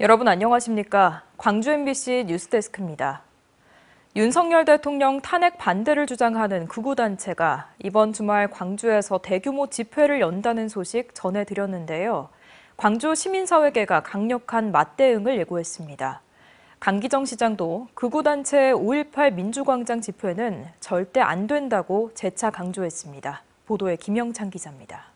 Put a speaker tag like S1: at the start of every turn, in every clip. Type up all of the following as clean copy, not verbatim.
S1: 여러분 안녕하십니까? 광주 MBC 뉴스데스크입니다. 윤석열 대통령 탄핵 반대를 주장하는 극우단체가 이번 주말 광주에서 대규모 집회를 연다는 소식 전해드렸는데요. 광주 시민사회계가 강력한 맞대응을 예고했습니다. 강기정 시장도 극우단체의 5.18 민주광장 집회는 절대 안 된다고 재차 강조했습니다. 보도에 김영찬 기자입니다.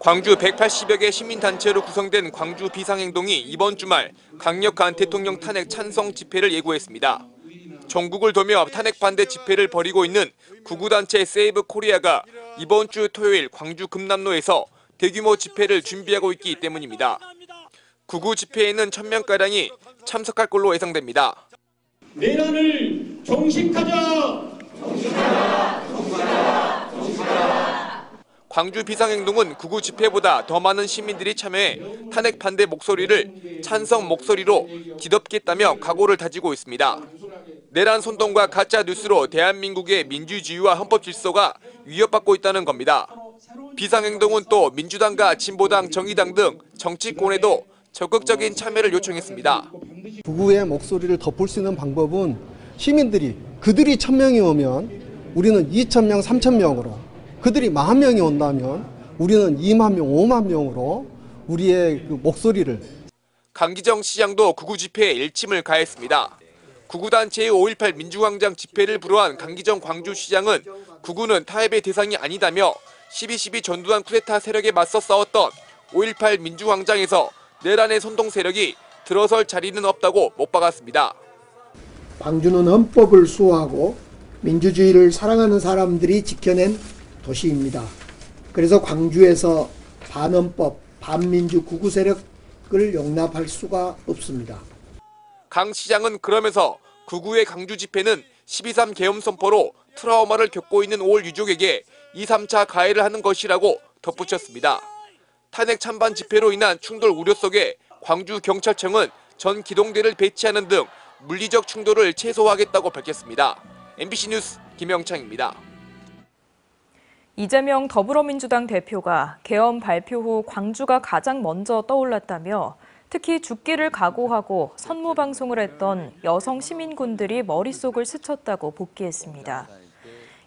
S2: 광주 180여 개 시민단체로 구성된 광주 비상행동이 이번 주말 강력한 대통령 탄핵 찬성 집회를 예고했습니다. 전국을 도며 탄핵 반대 집회를 벌이고 있는 극우단체 세이브 코리아가 이번 주 토요일 광주 금남로에서 대규모 집회를 준비하고 있기 때문입니다. 극우 집회에는 1000명가량이 참석할 걸로 예상됩니다.
S3: 내란을 종식하자! 종식하자! 종식하자! 종식하자!
S2: 광주 비상행동은 극우 집회보다 더 많은 시민들이 참여해 탄핵 반대 목소리를 찬성 목소리로 뒤덮겠다며 각오를 다지고 있습니다. 내란 선동과 가짜 뉴스로 대한민국의 민주주의와 헌법 질서가 위협받고 있다는 겁니다. 비상행동은 또 민주당과 진보당, 정의당 등 정치권에도 적극적인 참여를 요청했습니다.
S4: 극우의 목소리를 덮을 수 있는 방법은 시민들이 그들이 1000명이 오면 우리는 2000명, 3000명으로 그들이 10,000명이 온다면 우리는 2만 명, 5만 명으로 우리의 그 목소리를.
S2: 강기정 시장도 극우 집회에 일침을 가했습니다. 극우단체의 5.18 민주광장 집회를 불허한 강기정 광주시장은 극우는 타협의 대상이 아니다며 12.12 전두환 쿠데타 세력에 맞서 싸웠던 5.18 민주광장에서 내란의 선동 세력이 들어설 자리는 없다고 못 박았습니다.
S5: 광주는 헌법을 수호하고 민주주의를 사랑하는 사람들이 지켜낸 도시입니다. 그래서 광주에서 반헌법, 반민주 극우 세력을 용납할 수가 없습니다.
S2: 강 시장은 그러면서 극우의 광주 집회는 12.3 계엄 선포로 트라우마를 겪고 있는 5월 유족에게 2, 3차 가해를 하는 것이라고 덧붙였습니다. 탄핵 찬반 집회로 인한 충돌 우려 속에 광주경찰청은 전 기동대를 배치하는 등 물리적 충돌을 최소화하겠다고 밝혔습니다. MBC 뉴스 김영창입니다.
S1: 이재명 더불어민주당 대표가 계엄 발표 후 광주가 가장 먼저 떠올랐다며 특히 죽기를 각오하고 선무방송을 했던 여성 시민군들이 머릿속을 스쳤다고 복귀했습니다.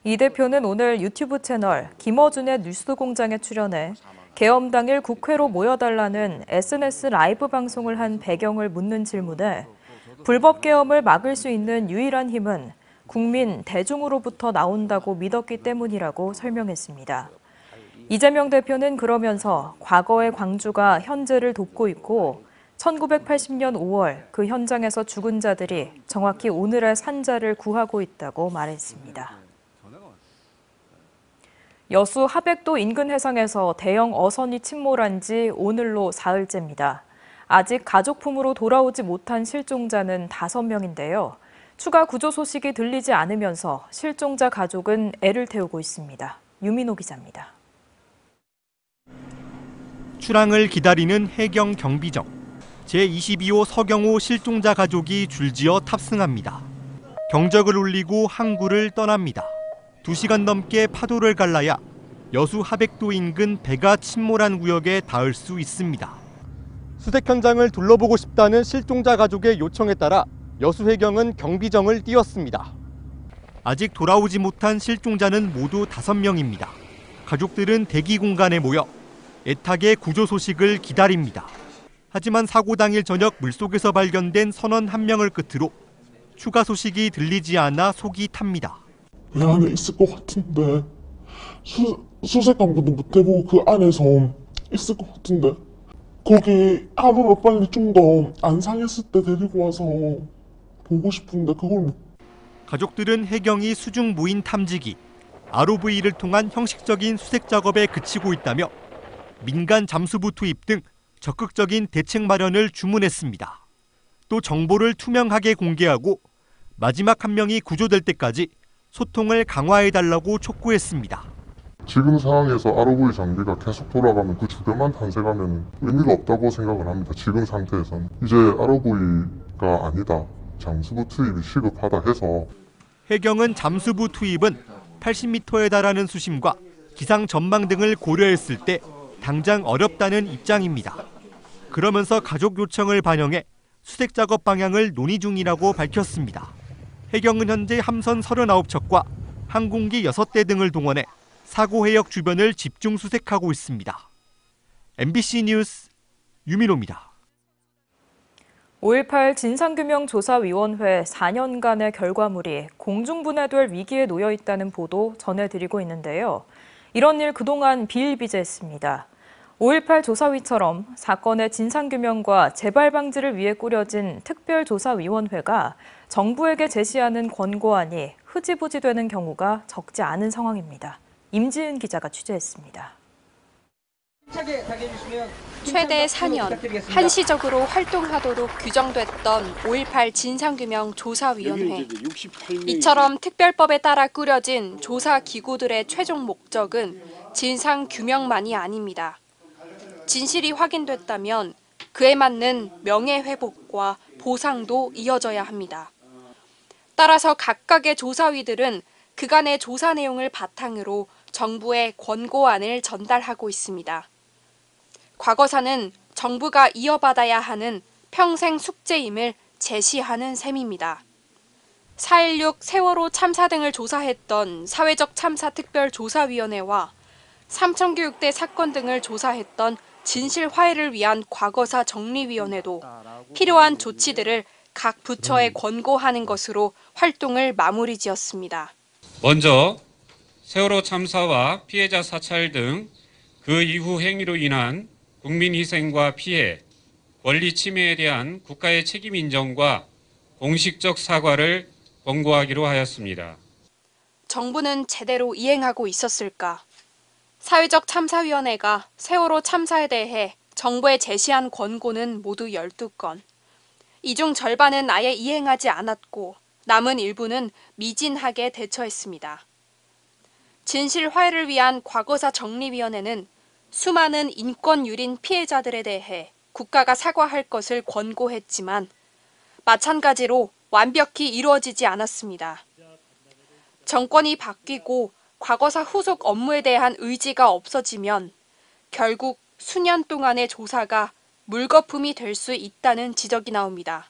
S1: 이 대표는 오늘 유튜브 채널 김어준의 뉴스공장에 출연해 계엄 당일 국회로 모여달라는 SNS 라이브 방송을 한 배경을 묻는 질문에 불법 계엄을 막을 수 있는 유일한 힘은 국민, 대중으로부터 나온다고 믿었기 때문이라고 설명했습니다. 이재명 대표는 그러면서 과거의 광주가 현재를 돕고 있고 1980년 5월 그 현장에서 죽은 자들이 정확히 오늘의 산자를 구하고 있다고 말했습니다. 여수 하백도 인근 해상에서 대형 어선이 침몰한 지 오늘로 사흘째입니다. 아직 가족품으로 돌아오지 못한 실종자는 5명인데요. 추가 구조 소식이 들리지 않으면서 실종자 가족은 애를 태우고 있습니다. 유민호 기자입니다.
S6: 출항을 기다리는 해경 경비정. 제22호 서경호 실종자 가족이 줄지어 탑승합니다. 경적을 울리고 항구를 떠납니다. 2시간 넘게 파도를 갈라야 여수 하백도 인근 배가 침몰한 구역에 닿을 수 있습니다. 수색 현장을 둘러보고 싶다는 실종자 가족의 요청에 따라 여수해경은 경비정을 띄웠습니다. 아직 돌아오지 못한 실종자는 모두 5명입니다. 가족들은 대기 공간에 모여 애타게 구조 소식을 기다립니다. 하지만 사고 당일 저녁 물속에서 발견된 선원 1명을 끝으로 추가 소식이 들리지 않아 속이 탑니다.
S7: 배 안에 있을 것 같은데 수색 감독도 못 해보고 그 안에서 있을 것 같은데 거기 하루를 빨리 좀 더 안 상했을 때 데리고 와서 보고 싶은데 그걸 못.
S6: 가족들은 해경이 수중 무인 탐지기, ROV를 통한 형식적인 수색 작업에 그치고 있다며 민간 잠수부 투입 등 적극적인 대책 마련을 주문했습니다. 또 정보를 투명하게 공개하고 마지막 1명이 구조될 때까지 소통을 강화해달라고 촉구했습니다.
S7: 지금 상황에서 ROV 장비가 계속 돌아가면 그 주변만 탐색하면 의미가 없다고 생각을 합니다. 지금 상태에서는. 이제 ROV가 아니다. 잠수부 투입이 시급하다 해서.
S6: 해경은 잠수부 투입은 80m에 달하는 수심과 기상 전망 등을 고려했을 때 당장 어렵다는 입장입니다. 그러면서 가족 요청을 반영해 수색 작업 방향을 논의 중이라고 밝혔습니다. 해경은 현재 함선 39척과 항공기 6대 등을 동원해 사고 해역 주변을 집중 수색하고 있습니다. MBC 뉴스 유민호입니다.
S1: 5.18 진상규명조사위원회 4년간의 결과물이 공중분해될 위기에 놓여 있다는 보도 전해드리고 있는데요. 이런 일 그동안 비일비재했습니다. 5.18 조사위처럼 사건의 진상규명과 재발 방지를 위해 꾸려진 특별조사위원회가 정부에게 제시하는 권고안이 흐지부지되는 경우가 적지 않은 상황입니다. 임지은 기자가 취재했습니다.
S8: 최대 4년 한시적으로 활동하도록 규정됐던 5.18 진상규명조사위원회. 이처럼 특별법에 따라 꾸려진 조사기구들의 최종 목적은 진상규명만이 아닙니다. 진실이 확인됐다면 그에 맞는 명예회복과 보상도 이어져야 합니다. 따라서 각각의 조사위들은 그간의 조사 내용을 바탕으로 정부에 권고안을 전달하고 있습니다. 과거사는 정부가 이어받아야 하는 평생 숙제임을 제시하는 셈입니다. 4.16 세월호 참사 등을 조사했던 사회적 참사 특별조사위원회와 삼천교육대 사건 등을 조사했던 진실 화해를 위한 과거사 정리위원회도 필요한 조치들을 각 부처에 권고하는 것으로 활동을 마무리 지었습니다.
S9: 먼저 세월호 참사와 피해자 사찰 등 그 이후 행위로 인한 국민 희생과 피해, 권리 침해에 대한 국가의 책임 인정과 공식적 사과를 권고하기로 하였습니다.
S8: 정부는 제대로 이행하고 있었을까? 사회적 참사위원회가 세월호 참사에 대해 정부에 제시한 권고는 모두 12건. 이 중 절반은 아예 이행하지 않았고 남은 일부는 미진하게 대처했습니다. 진실 화해를 위한 과거사 정리위원회는 수많은 인권 유린 피해자들에 대해 국가가 사과할 것을 권고했지만 마찬가지로 완벽히 이루어지지 않았습니다. 정권이 바뀌고 과거사 후속 업무에 대한 의지가 없어지면 결국 수년 동안의 조사가 물거품이 될 수 있다는 지적이 나옵니다.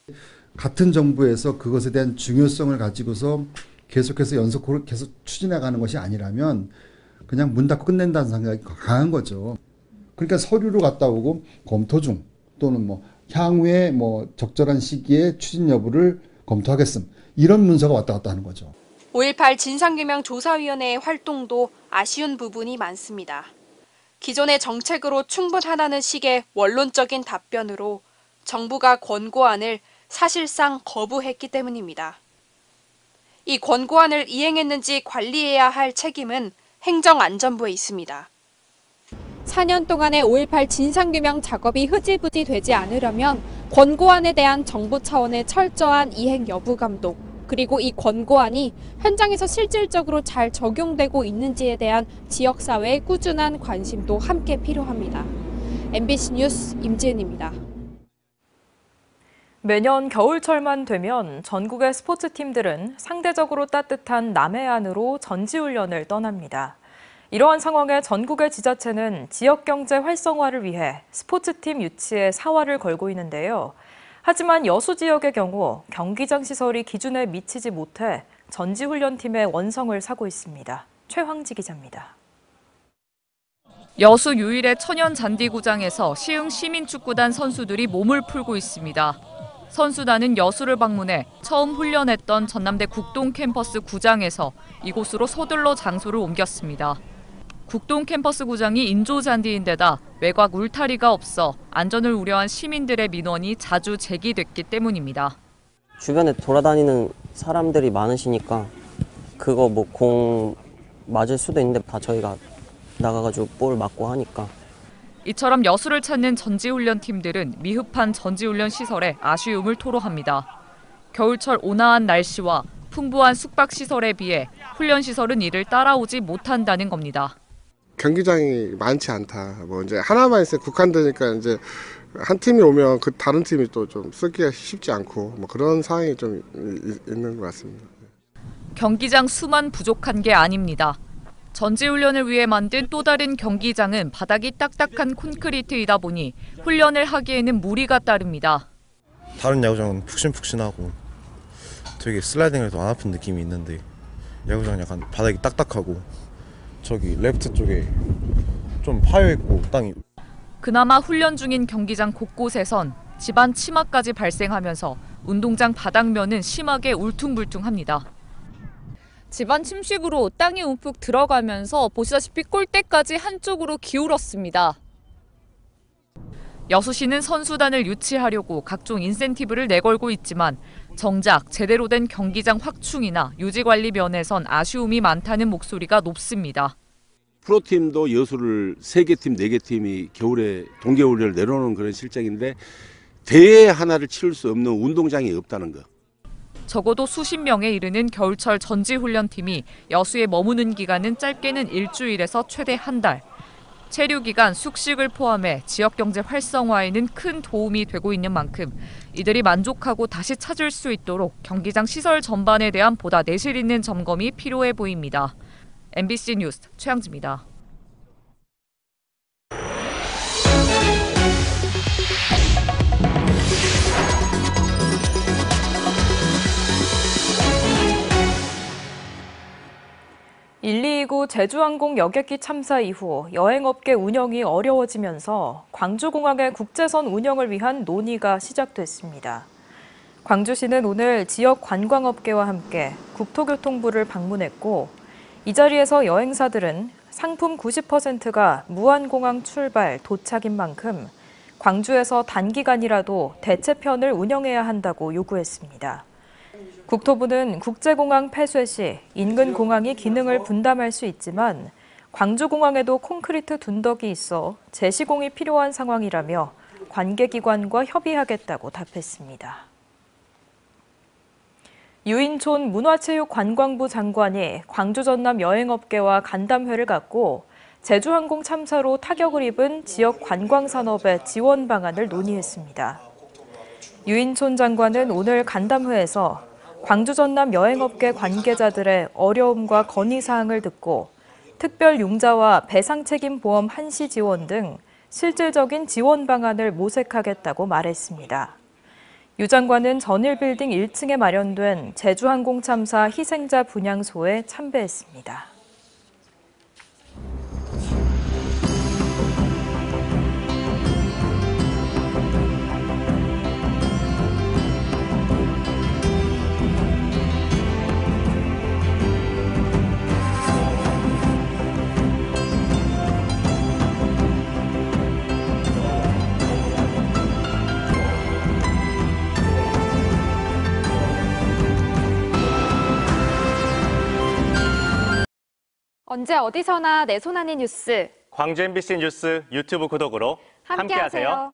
S10: 같은 정부에서 그것에 대한 중요성을 가지고서 계속해서 연속으로 계속 추진해가는 것이 아니라면 그냥 문 닫고 끝낸다는 생각이 강한 거죠. 그러니까 서류로 갔다 오고 검토 중 또는 향후에 적절한 시기에 추진 여부를 검토하겠음, 이런 문서가 왔다 갔다 하는 거죠.
S8: 5.18 진상규명조사위원회의 활동도 아쉬운 부분이 많습니다. 기존의 정책으로 충분하다는 식의 원론적인 답변으로 정부가 권고안을 사실상 거부했기 때문입니다. 이 권고안을 이행했는지 관리해야 할 책임은 행정안전부에 있습니다.
S11: 4년 동안의 5.18 진상규명 작업이 흐지부지 되지 않으려면 권고안에 대한 정부 차원의 철저한 이행 여부 감독, 그리고 이 권고안이 현장에서 실질적으로 잘 적용되고 있는지에 대한 지역사회의 꾸준한 관심도 함께 필요합니다. MBC 뉴스 임지은입니다.
S1: 매년 겨울철만 되면 전국의 스포츠팀들은 상대적으로 따뜻한 남해안으로 전지훈련을 떠납니다. 이러한 상황에 전국의 지자체는 지역경제 활성화를 위해 스포츠팀 유치에 사활을 걸고 있는데요. 하지만 여수 지역의 경우 경기장 시설이 기준에 미치지 못해 전지훈련팀의 원성을 사고 있습니다. 최황지 기자입니다.
S12: 여수 유일의 천연잔디구장에서 시흥 시민축구단 선수들이 몸을 풀고 있습니다. 선수단은 여수를 방문해 처음 훈련했던 전남대 국동 캠퍼스 구장에서 이곳으로 서둘러 장소를 옮겼습니다. 국동 캠퍼스 구장이 인조잔디인데다 외곽 울타리가 없어 안전을 우려한 시민들의 민원이 자주 제기됐기 때문입니다.
S13: 주변에 돌아다니는 사람들이 많으시니까 그거 공 맞을 수도 있는데 다 저희가 나가가지고 볼 맞고 하니까.
S12: 이처럼 여수를 찾는 전지훈련팀들은 미흡한 전지훈련 시설에 아쉬움을 토로합니다. 겨울철 온화한 날씨와 풍부한 숙박시설에 비해 훈련시설은 이를 따라오지 못한다는 겁니다.
S14: 경기장이 많지 않다. 이제 하나만 있으면 국한되니까 이제 한 팀이 오면 그 다른 팀이 또 좀 쓰기가 쉽지 않고 그런 상황이 좀 있는 것 같습니다.
S12: 경기장 수만 부족한 게 아닙니다. 전지훈련을 위해 만든 또 다른 경기장은 바닥이 딱딱한 콘크리트이다 보니 훈련을 하기에는 무리가 따릅니다.
S15: 다른 야구장은 푹신푹신하고 되게 슬라이딩해도 안 아픈 느낌이 있는데 야구장은 약간 바닥이 딱딱하고 저기 레프트 쪽에 좀 파여있고 땅이.
S12: 그나마 훈련 중인 경기장 곳곳에선 집안 치마까지 발생하면서 운동장 바닥면은 심하게 울퉁불퉁합니다. 집안 침식으로 땅이 움푹 들어가면서 보시다시피 골대까지 한쪽으로 기울었습니다. 여수시는 선수단을 유치하려고 각종 인센티브를 내걸고 있지만 정작 제대로 된 경기장 확충이나 유지관리 면에선 아쉬움이 많다는 목소리가 높습니다.
S16: 프로팀도 여수를 3개 팀, 4개 팀이 겨울에 동계훈련을 내려오는 그런 실정인데 대회 하나를 치를 수 없는 운동장이 없다는 거.
S12: 적어도 수십 명에 이르는 겨울철 전지훈련팀이 여수에 머무는 기간은 짧게는 일주일에서 최대 한 달. 체류 기간, 숙식을 포함해 지역 경제 활성화에는 큰 도움이 되고 있는 만큼 이들이 만족하고 다시 찾을 수 있도록 경기장 시설 전반에 대한 보다 내실 있는 점검이 필요해 보입니다. MBC 뉴스 최양지입니다. (129) 제주항공 여객기 참사 이후 여행업계 운영이 어려워지면서 광주공항의 국제선 운영을 위한 논의가 시작됐습니다. 광주시는 오늘 지역 관광업계와 함께 국토교통부를 방문했고 이 자리에서 여행사들은 상품 90%가 무안공항 출발, 도착인 만큼 광주에서 단기간이라도 대체편을 운영해야 한다고 요구했습니다. 국토부는 국제공항 폐쇄 시 인근 공항이 기능을 분담할 수 있지만 광주공항에도 콘크리트 둔덕이 있어 재시공이 필요한 상황이라며 관계기관과 협의하겠다고 답했습니다. 유인촌 문화체육관광부 장관이 광주 전남 여행업계와 간담회를 갖고 제주항공 참사로 타격을 입은 지역 관광산업의 지원 방안을 논의했습니다. 유인촌 장관은 오늘 간담회에서 광주 전남 여행업계 관계자들의 어려움과 건의사항을 듣고 특별 융자와 배상책임보험 한시 지원 등 실질적인 지원 방안을 모색하겠다고 말했습니다. 유 장관은 전일빌딩 1층에 마련된 제주항공 참사 희생자 분향소에 참배했습니다.
S17: 언제 어디서나 내 손 안의 뉴스.
S18: 광주 MBC 뉴스 유튜브 구독으로 함께하세요.